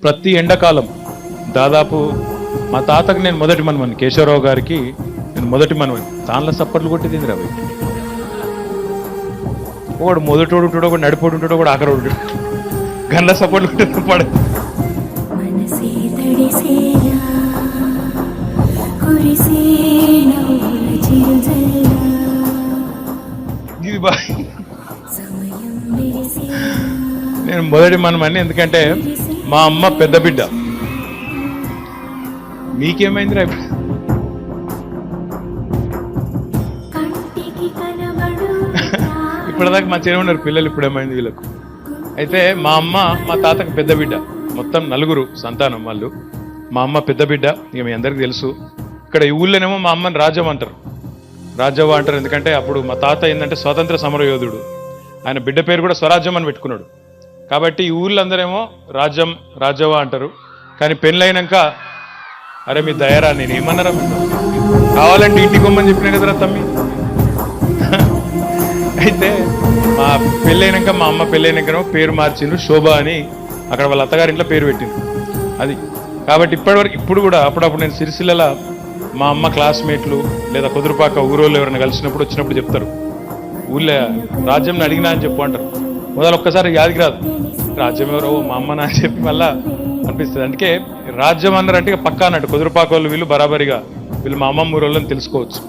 ప్రతి ఎండాకాలం దాదాపు మా తాతకు నేను మొదటి మనవని, కేశవరావు గారికి నేను మొదటి మనవని. దానిలో సప్పట్లు కొట్టేది రవి. ఒకడు మొదటోడు ఉంటాడు, ఒకడు నడిపోడు ఉంటాడు, ఒకడు ఆఖరోడు ఉంటాడు. గండ్ల సప్పట్లు కొట్టే పడ ఇది బా. నేను మొదటి మనమని, ఎందుకంటే మా అమ్మ పెద్ద బిడ్డ. మీకేమైంది రా? ఇప్పటిదాకా మా చిన్న ఉన్నారు పిల్లలు, ఇప్పుడు ఏమైంది వీళ్ళకు? అయితే మా అమ్మ మా తాతకు పెద్ద బిడ్డ. మొత్తం నలుగురు సంతానం వాళ్ళు. మా అమ్మ పెద్ద బిడ్డ, ఇక మీ అందరికీ తెలుసు. ఇక్కడ ఈ ఊళ్ళోనేమో మా అమ్మని రాజ్యం అంటారు, రాజ్యవ అంటారు. ఎందుకంటే అప్పుడు మా తాత ఏంటంటే స్వాతంత్ర సమరయోధుడు. ఆయన బిడ్డ పేరు కూడా స్వరాజ్యం అని పెట్టుకున్నాడు. కాబట్టి ఈ ఊళ్ళో అందరేమో రాజ్యం రాజ్యవ అంటారు. కానీ పెళ్ళైనాక అరే మీ దయరా, నేను ఏమన్నారా, కావాలంటే ఇంటికి కొమ్మని చెప్పినా కదరా తమ్మి. అయితే మా పెళ్ళైనాక, మా అమ్మ పెళ్ళైనాక పేరు మార్చిండ్రు, శోభ అని. అక్కడ వాళ్ళ అత్తగారింట్లో పేరు పెట్టింది అది. కాబట్టి ఇప్పటివరకు ఇప్పుడు కూడా అప్పుడప్పుడు నేను సిరిసిల్ల మా అమ్మ క్లాస్మేట్లు లేదా కుదురుపాక ఊరోళ్ళు ఎవరైనా కలిసినప్పుడు వచ్చినప్పుడు చెప్తారు, ఊళ్ళో రాజ్యం అడిగినా అని చెప్పు అంటారు. మొదలు ఒక్కసారి యాదికి రాదు, రాజ్యం ఎవరో మా అమ్మనా అని చెప్పి మళ్ళా అనిపిస్తుంది. అందుకే రాజ్యం అన్నారంటే పక్కా అన్నట్టు కుదురుపాక వాళ్ళు వీళ్ళు బరాబరిగా వీళ్ళు మా అమ్మమ్మ ఊరోళ్ళని తెలుసుకోవచ్చు.